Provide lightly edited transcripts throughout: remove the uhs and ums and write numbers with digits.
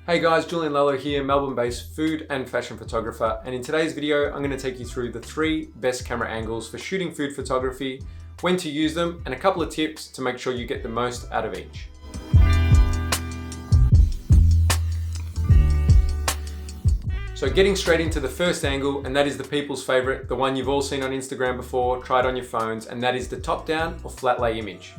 Hey guys, Julian Lello here, Melbourne-based food and fashion photographer, and in today's video I'm going to take you through the 3 best camera angles for shooting food photography, when to use them, and a couple of tips to make sure you get the most out of each. So getting straight into the first angle, and that is the people's favorite, the one you've all seen on Instagram before, tried on your phones, and that is the top down or flat lay image.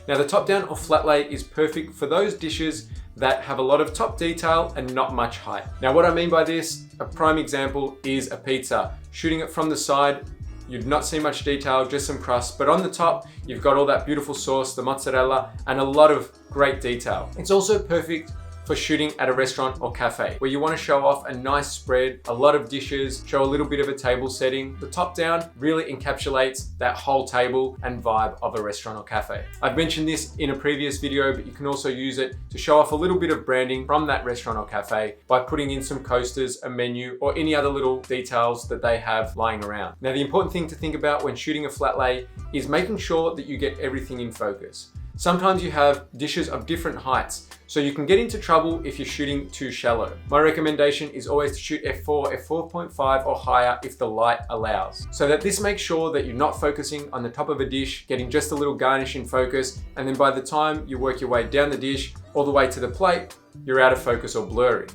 Now the top down or flat lay is perfect for those dishes that have a lot of top detail and not much height. Now what I mean by this, a prime example is a pizza. Shooting it from the side, you'd not see much detail, just some crust, but on the top, you've got all that beautiful sauce, the mozzarella, and a lot of great detail. It's also perfect for shooting at a restaurant or cafe, where you want to show off a nice spread, a lot of dishes, show a little bit of a table setting. The top down really encapsulates that whole table and vibe of a restaurant or cafe. I've mentioned this in a previous video, but you can also use it to show off a little bit of branding from that restaurant or cafe by putting in some coasters, a menu, or any other little details that they have lying around. Now, the important thing to think about when shooting a flat lay is making sure that you get everything in focus. Sometimes you have dishes of different heights, so you can get into trouble if you're shooting too shallow. My recommendation is always to shoot f4, f4.5 or higher if the light allows. So that this makes sure that you're not focusing on the top of a dish, getting just a little garnish in focus, and then by the time you work your way down the dish, all the way to the plate, you're out of focus or blurry.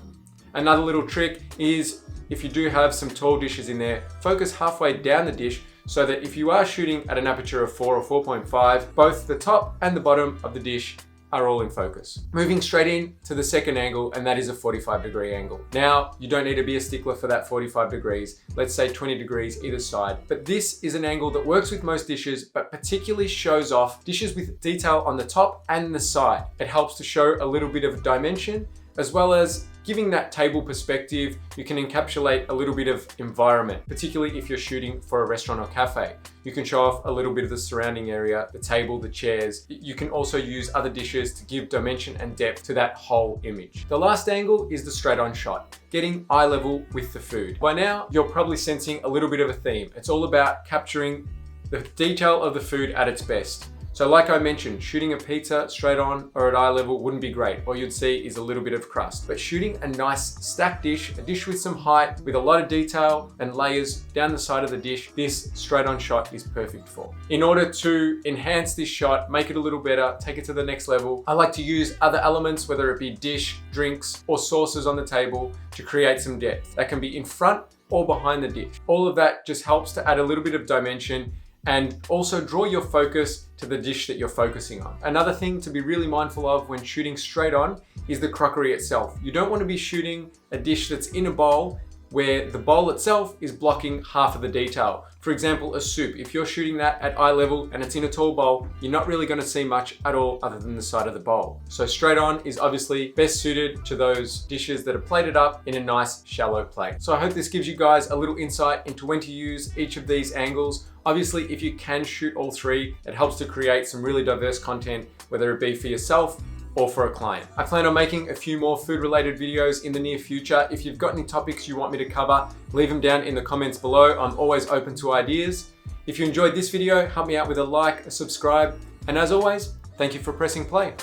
Another little trick is, if you do have some tall dishes in there, focus halfway down the dish so that if you are shooting at an aperture of 4 or 4.5, both the top and the bottom of the dish are all in focus. Moving straight in to the second angle, and that is a 45-degree angle. Now, you don't need to be a stickler for that 45 degrees, let's say 20 degrees either side, but this is an angle that works with most dishes, but particularly shows off dishes with detail on the top and the side. It helps to show a little bit of dimension, as well as giving that table perspective. You can encapsulate a little bit of environment, particularly if you're shooting for a restaurant or cafe. You can show off a little bit of the surrounding area, the table, the chairs. You can also use other dishes to give dimension and depth to that whole image. The last angle is the straight on shot, getting eye level with the food. By now, you're probably sensing a little bit of a theme. It's all about capturing the detail of the food at its best. So like I mentioned, shooting a pizza straight on or at eye level wouldn't be great. All you'd see is a little bit of crust. But shooting a nice stacked dish, a dish with some height, with a lot of detail and layers down the side of the dish, this straight on shot is perfect for. In order to enhance this shot, make it a little better, take it to the next level, I like to use other elements, whether it be dish, drinks, or sauces on the table to create some depth. That can be in front or behind the dish. All of that just helps to add a little bit of dimension and also draw your focus to the dish that you're focusing on. Another thing to be really mindful of when shooting straight on is the crockery itself. You don't want to be shooting a dish that's in a bowl where the bowl itself is blocking half of the detail. For example, a soup. If you're shooting that at eye level and it's in a tall bowl, you're not really going to see much at all other than the side of the bowl. So straight on is obviously best suited to those dishes that are plated up in a nice shallow plate. So I hope this gives you guys a little insight into when to use each of these angles. Obviously, if you can shoot all 3, it helps to create some really diverse content, whether it be for yourself or for a client. I plan on making a few more food related videos in the near future. If you've got any topics you want me to cover, leave them down in the comments below. I'm always open to ideas. If you enjoyed this video, help me out with a like, a subscribe, and as always, thank you for pressing play.